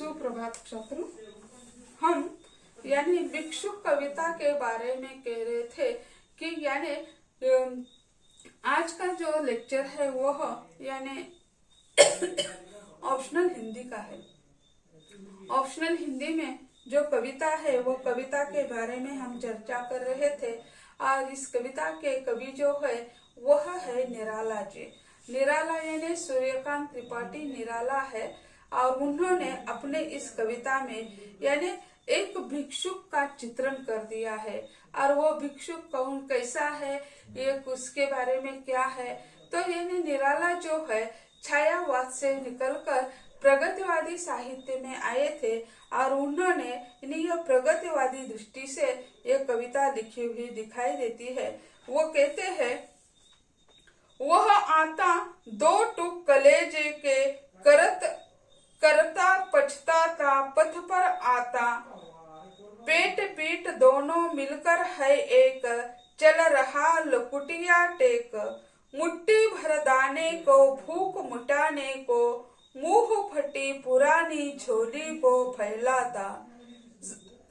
सुप्रभात छात्रों। हम यानी भिक्षुक कविता के बारे में कह रहे थे कि यानी आज का जो लेक्चर है वह यानी ऑप्शनल हिंदी का है। ऑप्शनल हिंदी में जो कविता है वो कविता के बारे में हम चर्चा कर रहे थे और इस कविता के कवि जो है वह है निराला जी। निराला यानी सूर्यकांत त्रिपाठी निराला है और उन्होंने अपने इस कविता में यानी एक भिक्षुक का चित्रण कर दिया है और वो भिक्षुक कौन कैसा है ये उसके बारे में क्या है। तो यानी निराला जो है छायावाद से निकलकर प्रगतिवादी साहित्य में आए थे और उन्होंने यह प्रगतिवादी दृष्टि से ये कविता लिखी हुई दिखाई देती है। वो कहते हैं, वह आता दो टूक कलेजे के करता पछताता पथ पर आता, पेट पीठ दोनों मिलकर है एक, चल रहा लकुटिया टेक, मुट्ठी भर दाने को भूख मिटाने को, मुंह फटी पुरानी झोली को फैलाता,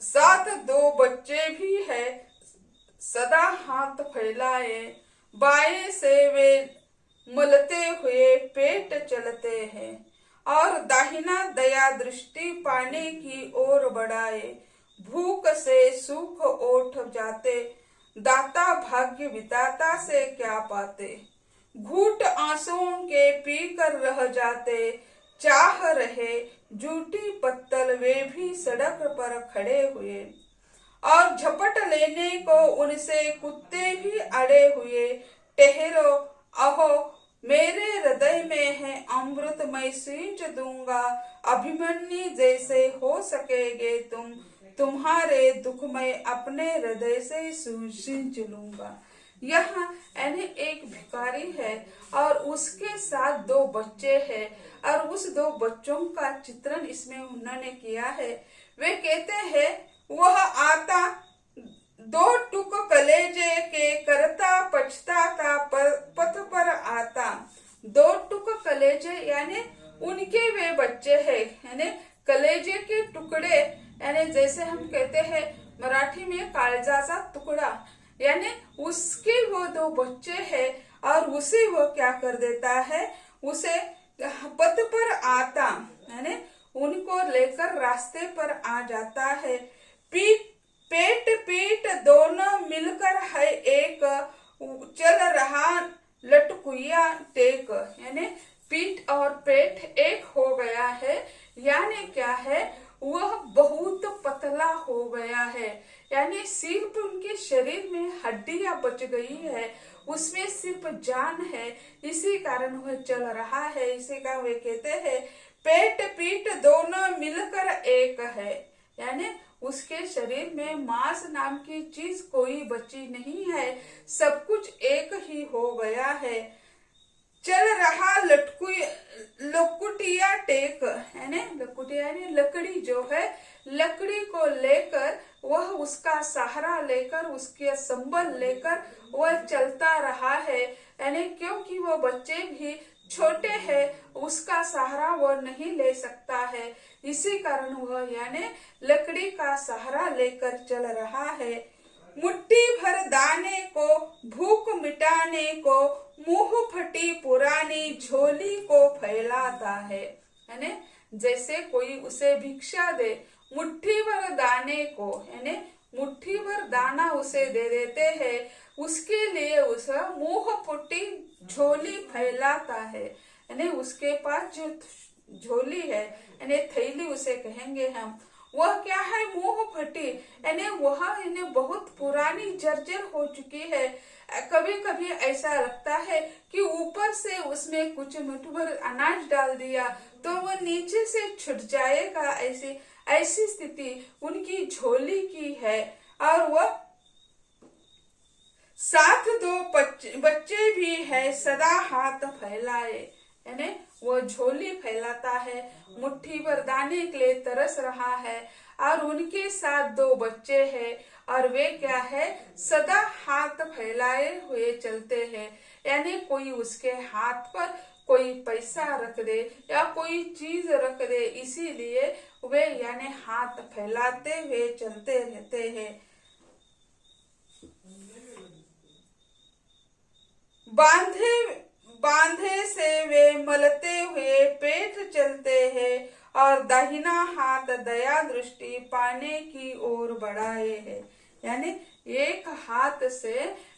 साथ दो बच्चे भी है सदा हाथ फैलाए, बाएं से वे मलते हुए पेट चलते हैं और दाहिना दया दृष्टि पाने की ओर बढ़ाए, भूख से सुख ओठ जाते, दाता भाग्य विधाता से क्या पाते, घूट आंसुओं के पी कर रह जाते, चाह रहे झूठी पत्तल वे भी सड़क पर खड़े हुए और झपट लेने को उनसे कुत्ते भी अड़े हुए, ठहरो अहो मेरे हृदय में है अमृत मैं सींच दूंगा, अभिमन्यु जैसे हो सकेगे तुम, तुम्हारे दुख मैं अपने हृदय से सींच लूंगा। यहाँ यानी एक भिखारी है और उसके साथ दो बच्चे हैं और उस दो बच्चों का चित्रण इसमें उन्होंने किया है। वे कहते हैं, वह आता दो टुक कलेजे के करता पछताता पथ पर आता, दो टुक कलेजे यानी उनके वे बच्चे हैं यानी कलेजे के टुकड़े यानी जैसे हम कहते हैं मराठी में काळजाचा टुकड़ा, यानी उसके वो दो बच्चे हैं और उसे वो क्या कर देता है, उसे पथ पर आता यानी उनको लेकर रास्ते पर आ जाता है, पेट पीठ दोनों मिलकर है एक, चल रहा लटकुया टेक, यानी पीठ और पेट एक हो गया है। यानी क्या है, वह बहुत पतला हो गया है यानी सिर्फ उनके शरीर में हड्डियां बच गई है, उसमें सिर्फ जान है, इसी कारण वह चल रहा है। इसी का वे कहते हैं पेट पीठ दोनों मिलकर एक है, यानी उसके शरीर में मांस नाम की चीज कोई बची नहीं है, सब कुछ एक ही हो गया है। चल रहा लकुटिया टेक यानी लकुटिया यानी लकड़ी जो है, लकड़ी को लेकर वह उसका सहारा लेकर उसके संबल लेकर वह चलता रहा है, यानी क्योंकि वो बच्चे भी छोटे हैं उसका सहारा वह नहीं ले सकता है, इसी कारण वह यानी लकड़ी का सहारा लेकर चल रहा है। मुट्ठी भर दाने को भूख मिटाने को, मुंह फटी पुरानी झोली को फैलाता है, यानी जैसे कोई उसे भिक्षा दे, मुट्ठी भर दाने को यानी मुट्ठी भर दाना उसे दे देते हैं, उसके लिए उसे मुंह फटी झोली फैलाता है, यानी उसके पास जो झोली है यानी थैली उसे कहेंगे हम, वह क्या है मुंह फटी यानी वह यानी बहुत पुरानी जर्जर हो चुकी है। कभी कभी ऐसा लगता है कि ऊपर से उसमें कुछ मुट्ठी अनाज डाल दिया तो वह नीचे से छूट जाएगा, ऐसी स्थिति उनकी झोली की है। और वह साथ दो बच्चे भी है सदा हाथ फैलाए, यानी वो झोली फैलाता है, मुट्ठी भर दाने के लिए तरस रहा है और उनके साथ दो बच्चे हैं और वे क्या है सदा हाथ फैलाए हुए चलते हैं, यानी कोई उसके हाथ पर कोई पैसा रख दे या कोई चीज रख दे, इसीलिए वे यानी हाथ फैलाते हुए चलते रहते हैं। बांधे बांधे से वे मलते हुए पेट चलते हैं और दाहिना हाथ दया दृष्टि पाने की ओर बढ़ाए है। यानी एक हाथ से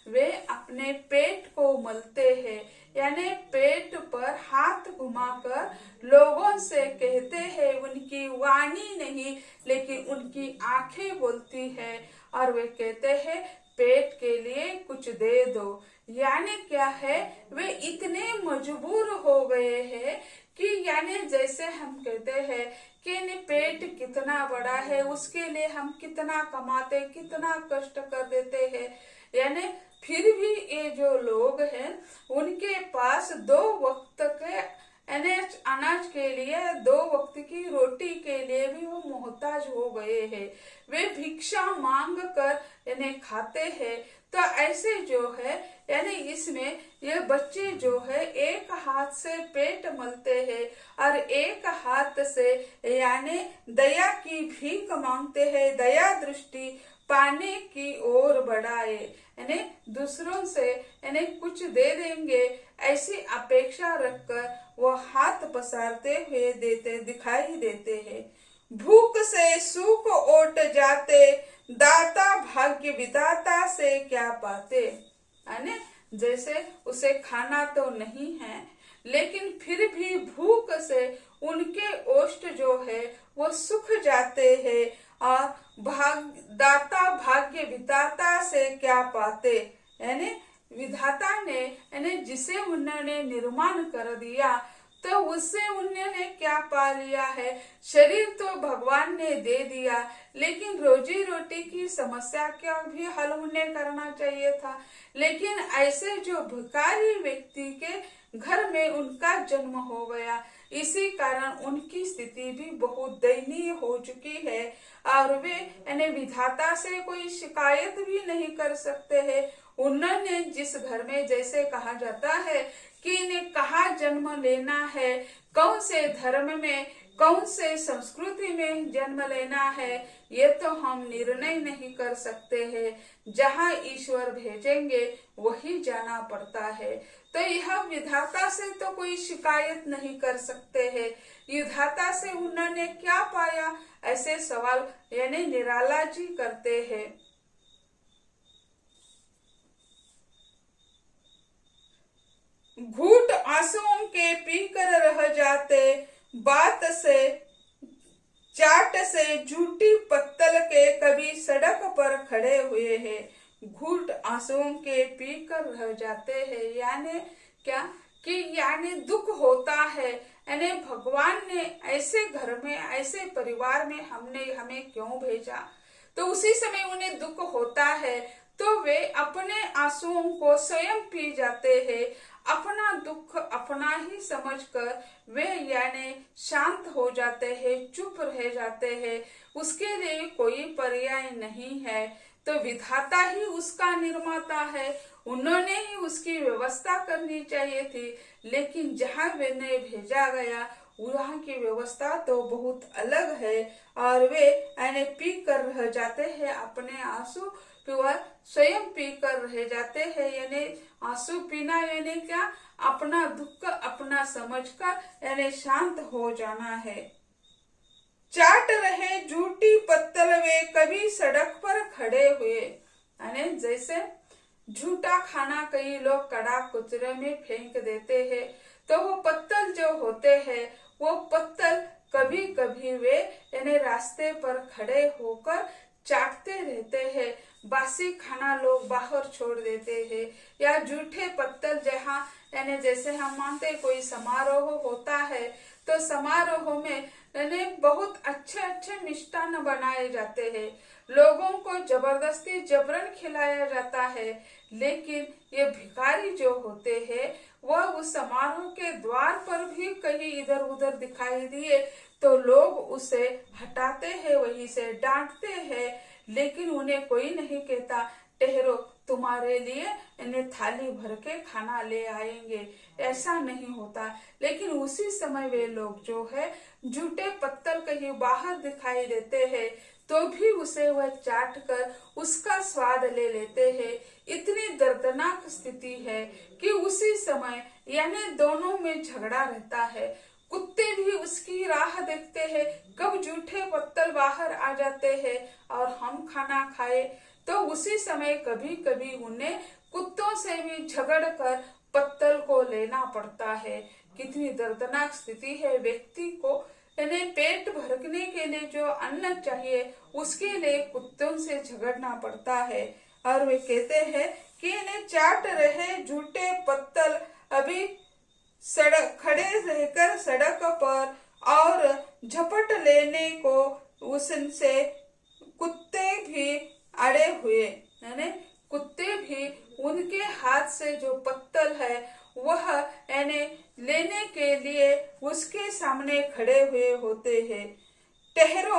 वे अपने पेट को मलते हैं, यानी पेट पर हाथ घुमाकर लोगों से कहते हैं, उनकी वाणी नहीं लेकिन उनकी आंखें बोलती है और वे कहते हैं पेट के लिए कुछ दे दो। यानी क्या है, वे इतने मजबूर हो गए हैं कि यानी जैसे हम कहते हैं कि पेट कितना बड़ा है, उसके लिए हम कितना कमाते, कितना कष्ट कर देते हैं, यानी फिर भी ये जो लोग हैं उनके पास 2 वक्त के अनाज के लिए, 2 वक्त की रोटी के लिए भी वो मोहताज हो गए हैं। वे भिक्षा मांग कर यानी खाते हैं। तो ऐसे जो है यानी इसमें ये बच्चे जो है एक हाथ से पेट मलते हैं और एक हाथ से यानी दया की भीख मांगते हैं, दया दृष्टि पाने की ओर बढ़ाए, यानी दूसरों से यानी कुछ दे देंगे ऐसी अपेक्षा रखकर वो हाथ पसारते हुए दिखाई देते हैं। भूख से सुख ओट जाते, दाता भाग्य विधाता से क्या पाते। यानी जैसे उसे खाना तो नहीं है लेकिन फिर भी भूख से उनके ओष्ठ जो है वो सुख जाते हैं और दाता भाग्य विधाता से क्या पाते। यानी विधाता ने यानी जिसे उन्होंने निर्माण कर दिया तो उससे उन्होंने क्या पा लिया है। शरीर तो भगवान ने दे दिया लेकिन रोजी रोटी की समस्या का भी हल उन्हें करना चाहिए था। लेकिन ऐसे जो भिखारी व्यक्ति के घर में उनका जन्म हो गया, इसी कारण उनकी स्थिति भी बहुत दयनीय हो चुकी है और वे यानी विधाता से कोई शिकायत भी नहीं कर सकते हैं। उन्होंने जिस घर में जैसे कहा जाता है कि इन्हें कहाँ जन्म लेना है, कौन से धर्म में, कौन से संस्कृति में जन्म लेना है, ये तो हम निर्णय नहीं कर सकते हैं। जहाँ ईश्वर भेजेंगे वही जाना पड़ता है। तो यह विधाता से तो कोई शिकायत नहीं कर सकते हैं। विधाता से उन्होंने क्या पाया, ऐसे सवाल यानी निराला जी करते हैं। घूट आंसुओं के पीकर रह जाते, बात से चाट से झूठी पत्तल के कभी सड़क पर खड़े हुए हैं। घूट आंसुओं के पीकर रह जाते हैं यानी क्या कि यानी दुख होता है, यानी भगवान ने ऐसे घर में ऐसे परिवार में हमें क्यों भेजा। तो उसी समय उन्हें दुख होता है तो वे अपने आंसुओं को स्वयं पी जाते हैं। अपना दुख अपना ही समझकर वे यानी शांत हो जाते हैं, चुप रह जाते हैं। उसके लिए कोई पर्याय नहीं है। तो विधाता ही उसका निर्माता है, उन्होंने ही उसकी व्यवस्था करनी चाहिए थी। लेकिन जहाँ उन्हें भेजा गया वहाँ की व्यवस्था तो बहुत अलग है और वे यानी पी कर रह जाते हैं अपने आंसू, वह स्वयं पी कर रह जाते हैं। यानी आंसू पीना यानी क्या, अपना दुख अपना समझकर यानी शांत हो जाना है। चाट रहे झूठी पत्तल वे कभी सड़क पर खड़े हुए, यानी जैसे झूठा खाना कई लोग कड़ा कचरे में फेंक देते हैं तो वो पत्तल जो होते हैं वो पत्तल कभी कभी वे यानी रास्ते पर खड़े होकर चाटते रहते हैं। बासी खाना लोग बाहर छोड़ देते हैं या झूठे पत्तल जहाँ यानी जैसे हम मानते हैं कोई समारोह होता है तो समारोह में यानी बहुत अच्छे अच्छे मिष्टान्न बनाए जाते हैं, लोगों को जबरदस्ती जबरन खिलाया जाता है। लेकिन ये भिखारी जो होते हैं वह उस समारोह के द्वार पर भी कहीं इधर उधर दिखाई दिए तो लोग उसे हटाते हैं, वहीं से डांटते हैं, लेकिन उन्हें कोई नहीं कहता। ठहरो, तुम्हारे लिए इन्हें थाली भर के खाना ले आएंगे। ऐसा नहीं होता। लेकिन उसी समय वे लोग जो है झूठे पत्तल कहीं बाहर दिखाई देते हैं तो भी उसे वह चाट कर उसका स्वाद ले लेते हैं। इतनी दर्दनाक स्थिति है कि उसी समय यानी दोनों में झगड़ा रहता है। कुत्ते भी उसकी राह देखते हैं कब झूठे पत्तल बाहर आ जाते हैं और हम खाना खाए। तो उसी समय कभी कभी उन्हें कुत्तों से भी झगड़ कर पत्तल को लेना पड़ता है। कितनी दर्दनाक स्थिति है। व्यक्ति को इन्हें पेट भरने के लिए जो अन्न चाहिए उसके लिए कुत्तों से झगड़ना पड़ता है। और वे कहते हैं कि इन्हें चाट रहे झूठे पत्तल अभी सड़क खड़े रहकर सड़क पर और झपट लेने को उससे कुत्ते भी अड़े हुए, यानी कुत्ते भी उनके हाथ से जो पत्तल है वह यानी लेने के लिए उसके सामने खड़े हुए होते हैं। ठहरो,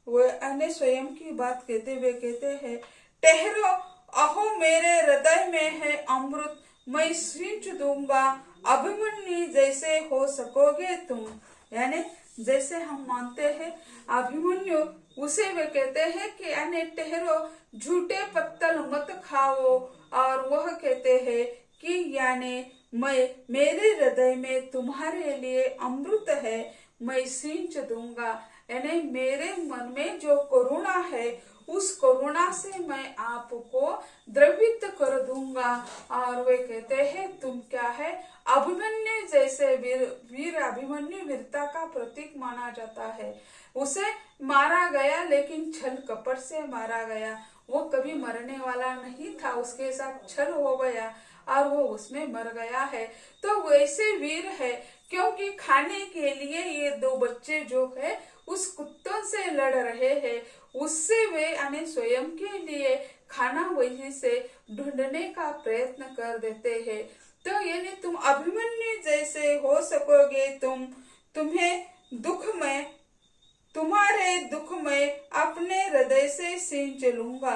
वह अन्य स्वयं की बात कहते हुए कहते हैं, ठहरो, अहो मेरे हृदय में है अमृत, मैं सींच दूंगा, अभिमन्यु जैसे हो सकोगे तुम। यानी जैसे हम मानते हैं अभिमन्यु, उसे वे कहते हैं कि यानी ठहरो, झूठे पत्तल मत खाओ। और वह कहते हैं कि यानी मैं मेरे हृदय में तुम्हारे लिए अमृत है, मैं सींच दूंगा। यानी मेरे मन में जो करुणा है उस करुणा से मैं आपको द्रवित कर दूंगा। और वे कहते हैं तुम क्या है, अभिमन्यु जैसे वीर अभिमन्यु वीरता का प्रतीक माना जाता है। उसे मारा गया लेकिन छल कपट से मारा गया। वो कभी मरने वाला नहीं था, उसके साथ छल हो गया और वो उसमें मर गया है। तो वैसे वीर है क्योंकि खाने के लिए ये दो बच्चे जो है उस कुत्तों से लड़ रहे हैं, उससे वे यानी स्वयं के लिए खाना वहीं से ढूंढने का प्रयत्न कर देते हैं। तो यानी तुम अभिमन्यु जैसे हो सकोगे तुम्हें दुख में तुम्हारे दुख में अपने हृदय से सींच लूंगा।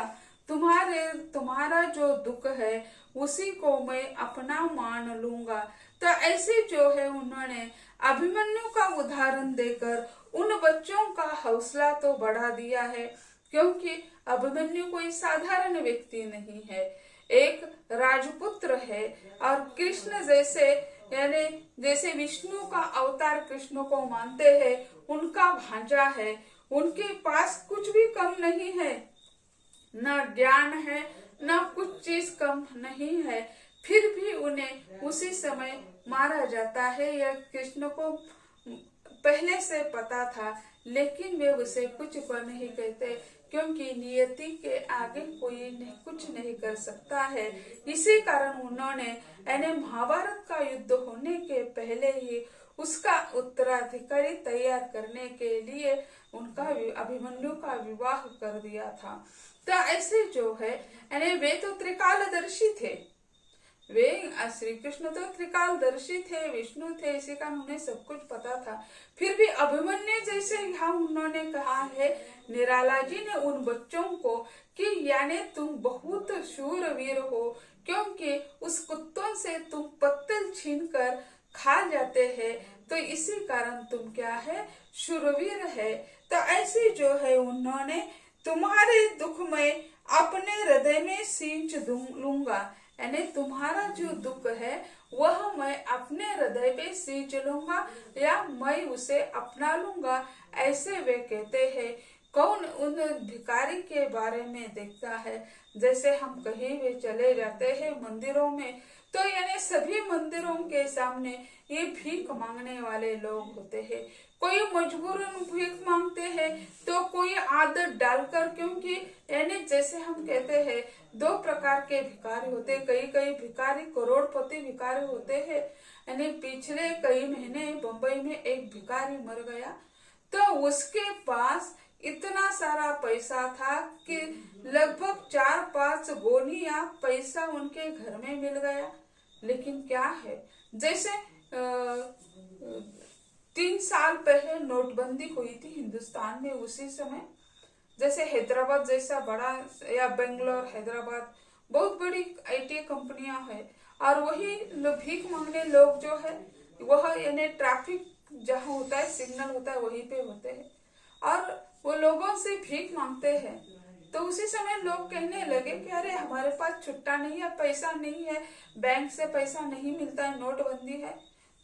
तुम्हारा जो दुख है उसी को मैं अपना मान लूंगा। तो ऐसे जो है उन्होंने अभिमन्यु का उदाहरण देकर उन बच्चों का हौसला तो बढ़ा दिया है, क्योंकि अभिमन्यु कोई साधारण व्यक्ति नहीं है, एक राजपुत्र है। और कृष्ण जैसे यानी जैसे विष्णु का अवतार कृष्ण को मानते हैं, उनका भांजा है। उनके पास कुछ भी कम नहीं है, ना ज्ञान है ना कुछ चीज कम नहीं है, फिर भी उन्हें उसी समय मारा जाता है। यह कृष्ण को पहले से पता था, लेकिन वे उसे कुछ पर नहीं कहते, क्योंकि नियति के आगे कोई कुछ नहीं कर सकता है। इसी कारण उन्होंने यानी महाभारत का युद्ध होने के पहले ही उसका उत्तराधिकारी तैयार करने के लिए उनका अभिमन्यु का विवाह कर दिया था। तो ऐसे जो है यानी वे तो त्रिकालदर्शी थे, वे श्री कृष्ण तो त्रिकालदर्शी थे, विष्णु थे, इसी कारण उन्हें सब कुछ पता था। फिर भी अभिमन्यु जैसे यहाँ उन्होंने कहा है निराला जी ने उन बच्चों को कि यानी तुम बहुत शूरवीर हो, क्योंकि उस कुत्तों से तुम पत्तल छीन कर खा जाते हैं, तो इसी कारण तुम क्या है, शूरवीर है। तो ऐसे जो है उन्होंने तुम्हारे दुख में अपने हृदय में सींच लूंगा, यानी तुम्हारा जो दुख है वह मैं अपने हृदय पे सींच लूंगा या मैं उसे अपना लूंगा। ऐसे वे कहते हैं। कौन उन भिखारी के बारे में देखता है, जैसे हम कहीं भी चले जाते हैं मंदिरों में, तो यानी सभी मंदिरों के सामने ये भीख मांगने वाले लोग होते हैं। कोई मजबूरन भीख मांगते हैं तो कोई आदत डालकर, क्योंकि यानी जैसे हम कहते हैं दो प्रकार के भिखारी होते हैं। कई भिखारी करोड़पति भिखारी होते हैं। यानी पिछले कई महीने बंबई में एक भिखारी मर गया, तो उसके पास इतना सारा पैसा था कि लगभग 4-5 गोनियां पैसा उनके घर में मिल गया। लेकिन क्या है, जैसे 3 साल पहले नोटबंदी हुई थी हिंदुस्तान में, उसी समय जैसे हैदराबाद जैसा बड़ा, या बेंगलोर, हैदराबाद बहुत बड़ी आईटी कंपनियां हैं, और वही भीख मांगने लोग जो है वह यानी ट्रैफिक जहाँ होता है, सिग्नल होता है, वहीं पे होते हैं और वो लोगों से भीख मांगते हैं। तो उसी समय लोग कहने लगे कि अरे हमारे पास छुट्टा नहीं है, पैसा नहीं है, बैंक से पैसा नहीं मिलता है, नोटबंदी है।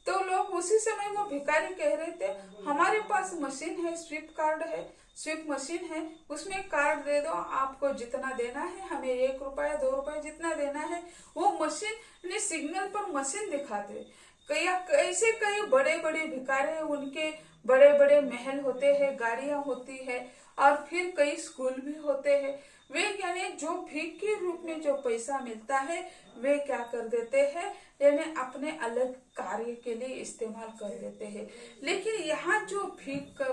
तो लोग उसी समय वो भिखारी कह रहे थे हमारे पास मशीन है, स्विप कार्ड है, स्विप मशीन है, उसमें कार्ड दे दो, आपको जितना देना है, हमें 1 रुपया 2 रुपया जितना देना है। वो मशीन ने सिग्नल पर मशीन दिखाते। कई ऐसे कई बड़े बड़े भिखारी, उनके बड़े बड़े महल होते हैं, गाड़ियां होती है, और फिर कई स्कूल भी होते हैं। वे यानी जो भीख के रूप में जो पैसा मिलता है वे क्या कर देते हैं, यानी अपने अलग कार्य के लिए इस्तेमाल कर देते हैं। लेकिन यहाँ जो भीख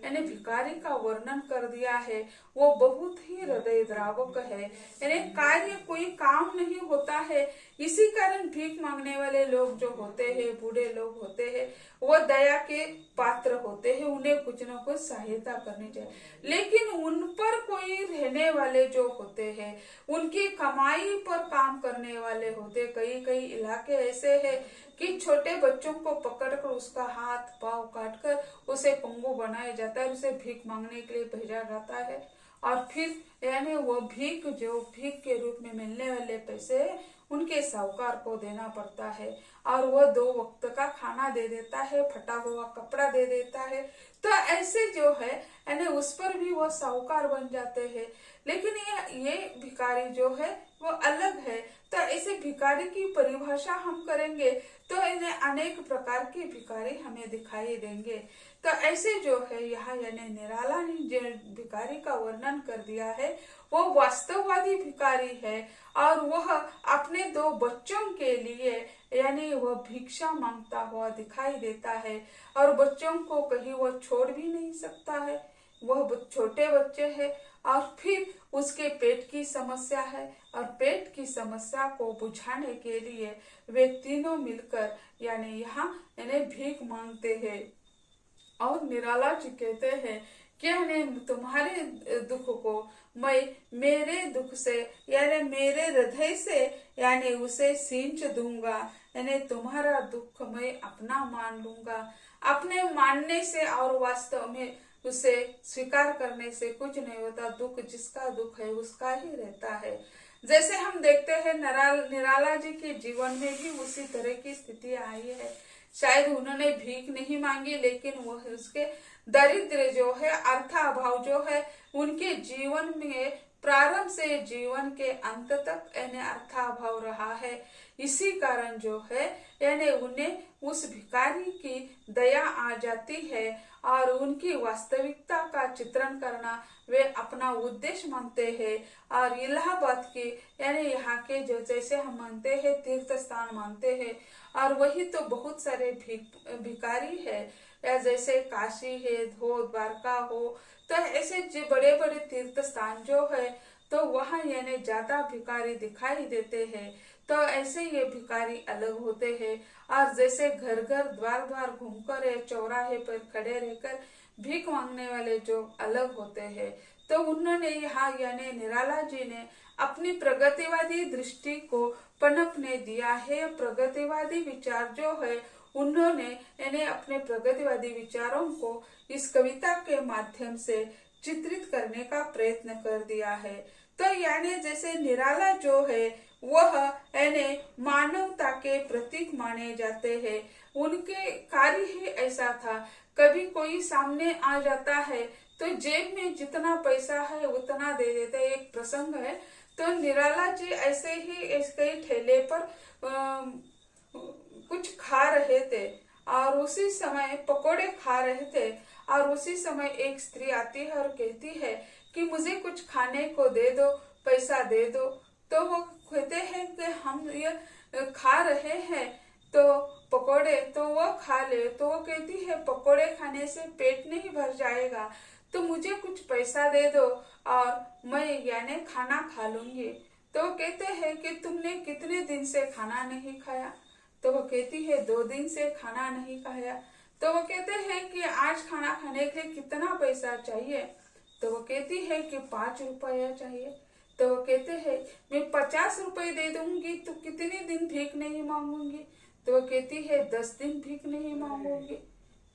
यानी भिखारी का वर्णन कर दिया है वो बहुत ही हृदय द्रावक है। यानी कार्य कोई काम नहीं होता है, इसी कारण भीख मांगने वाले लोग जो होते हैं, बूढ़े लोग होते हैं, वो दया के पात्र होते हैं, उन्हें कुछ न कुछ सहायता करनी चाहिए। लेकिन उन पर कोई रहने वाले जो होते हैं, उनकी कमाई पर काम करने वाले होते, कई कई इलाके ऐसे हैं कि छोटे बच्चों को पकड़कर उसका हाथ पांव काटकर उसे पंगु बनाया जाता है, उसे भीख मांगने के लिए भेजा जाता है। और फिर यानी वो भीख जो भीख के रूप में मिलने वाले पैसे उनके साहूकार को देना पड़ता है, और वो 2 वक्त का खाना दे देता है, फटा हुआ कपड़ा दे देता है। तो ऐसे जो है यानी उस पर भी वो साहूकार बन जाते हैं। लेकिन ये भिखारी जो है वो अलग है। तो ऐसे भिखारी की परिभाषा हम करेंगे तो इन्हें अनेक प्रकार के भिखारी हमें दिखाई देंगे। तो ऐसे जो है यहाँ यानी निराला ने जो भिखारी का वर्णन कर दिया है वो वास्तववादी भिखारी है, और वह अपने 2 बच्चों के लिए यानी वह भिक्षा मांगता हुआ दिखाई देता है, और बच्चों को कहीं वह छोड़ भी नहीं सकता है, वह छोटे बच्चे हैं, और फिर उसके पेट की समस्या है, और पेट की समस्या को बुझाने के लिए वे तीनों मिलकर यानी यहाँ यानी भीख मांगते हैं। और निराला जी कहते हैं कि यानी तुम्हारे दुख को मैं मेरे दुख से यानी मेरे हृदय से यानी उसे सींच दूंगा, यानी तुम्हारा दुख मैं अपना मान लूंगा। अपने मानने से और वास्तव में उसे स्वीकार करने से कुछ नहीं होता, दुख जिसका दुख है उसका ही रहता है। जैसे हम देखते हैं निराला जी के जीवन में भी उसी तरह की स्थिति आई है। शायद उन्होंने भीख नहीं मांगी, लेकिन वह उसके दरिद्र जो है, अर्थाभाव जो है उनके जीवन में प्रारंभ से जीवन के अंत तक यानी अर्थाभाव रहा है। इसी कारण जो है यानी उन्हें उस भिखारी की दया आ जाती है, और उनकी वास्तविकता का चित्रण करना वे अपना उद्देश्य मानते हैं। और इलाहाबाद के यानी यहाँ के जो जैसे हम मानते हैं तीर्थ स्थान मानते हैं, और वही तो बहुत सारे भिखारी है, या जैसे काशी है, धो द्वारका हो, तो ऐसे जो बड़े बड़े तीर्थ स्थान जो है तो वहाँ यानी ज्यादा भिखारी दिखाई देते हैं। तो ऐसे ये भिखारी अलग होते हैं, और जैसे घर घर द्वार द्वार घूमकर या चौराहे पर खड़े रहकर भीख मांगने वाले जो अलग होते हैं। तो उन्होंने यहाँ यानी निराला जी ने अपनी प्रगतिवादी दृष्टि को पनपने दिया है। प्रगतिवादी विचार जो है उन्होंने यानी अपने प्रगतिवादी विचारों को इस कविता के माध्यम से चित्रित करने का प्रयत्न कर दिया है। तो यानी जैसे निराला जो है वह यानी मानवता के प्रतीक माने जाते हैं। उनके कार्य ही ऐसा था, कभी कोई सामने आ जाता है तो जेब में जितना पैसा है उतना दे देते। एक प्रसंग है, तो निराला जी ऐसे ही कई ठेले पर कुछ खा रहे थे, और उसी समय पकोड़े खा रहे थे, और उसी समय एक स्त्री आती है और कहती है कि मुझे कुछ खाने को दे दो, पैसा दे दो। तो वो कहते हैं कि हम ये खा रहे हैं तो पकोड़े, तो वो खा ले। तो वो कहती है पकोड़े खाने से पेट नहीं भर जाएगा, तो मुझे कुछ पैसा दे दो और मैं यानी खाना खा लूंगी। तो वो कहते हैं कि तुमने कितने दिन से खाना नहीं खाया? तो वो कहती है 2 दिन से खाना नहीं खाया। तो वो कहते हैं कि आज खाना खाने के लिए कितना पैसा चाहिए? तो वो कहती है कि 5 रुपया चाहिए। तो वो कहते हैं मैं 50 रुपए दे दूंगी तो कितने दिन भीख नहीं मांगूंगी। तो वो कहती है 10 दिन भीख नहीं मांगूंगी।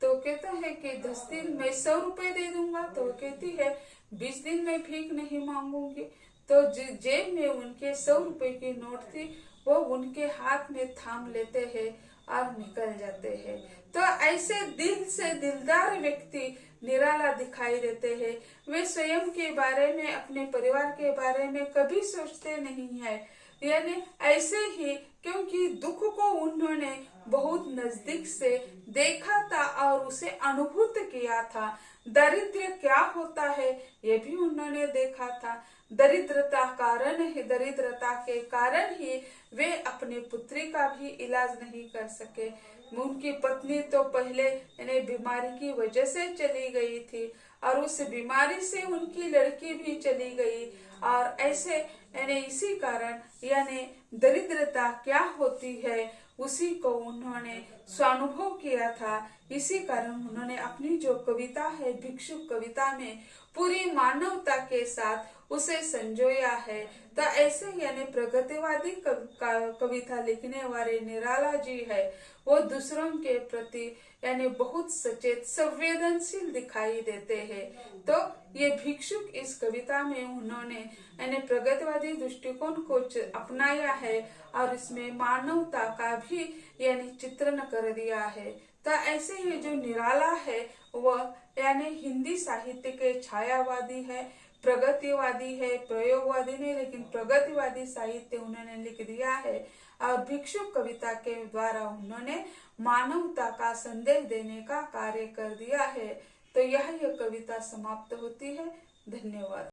तो कहता है कि 10 दिन में 100 रुपए दे दूंगा। तो वो कहती है 20 दिन में भीख नहीं मांगूंगी। तो जेब में उनके 100 रुपए की नोट थी, वो उनके हाथ में थाम लेते हैं और निकल जाते हैं। तो ऐसे दिल से दिलदार व्यक्ति निराला दिखाई देते हैं। वे स्वयं के बारे में, अपने परिवार के बारे में कभी सोचते नहीं है। यानी ऐसे ही, क्योंकि दुख को उन्होंने बहुत नजदीक से देखा था और उसे अनुभूत किया था। दारिद्र्य क्या होता है ये भी उन्होंने देखा था। दरिद्रता के कारण ही वे अपनी पुत्री का भी इलाज नहीं कर सके। उनकी पत्नी तो पहले यानी बीमारी की वजह से चली गई थी और उस बीमारी से उनकी लड़की भी चली गई। और ऐसे यानी इसी कारण यानी दरिद्रता क्या होती है उसी को उन्होंने स्वानुभव किया था। इसी कारण उन्होंने अपनी जो कविता है भिक्षुक कविता में पूरी मानवता के साथ उसे संजोया है। तो ऐसे यानी प्रगतिवादी कविता लिखने वाले निराला जी है, वो दूसरों के प्रति यानी बहुत सचेत संवेदनशील दिखाई देते हैं। तो ये भिक्षुक इस कविता में उन्होंने यानी प्रगतिवादी दृष्टिकोण को अपनाया है और इसमें मानवता का भी यानी चित्रण कर दिया है। तो ऐसे ही जो निराला है वह यानी हिंदी साहित्य के छायावादी है, प्रगतिवादी है, प्रयोगवादी नहीं लेकिन प्रगतिवादी साहित्य उन्होंने लिख दिया है। और भिक्षुक कविता के द्वारा उन्होंने मानवता का संदेश देने का कार्य कर दिया है। तो यह कविता समाप्त होती है। धन्यवाद।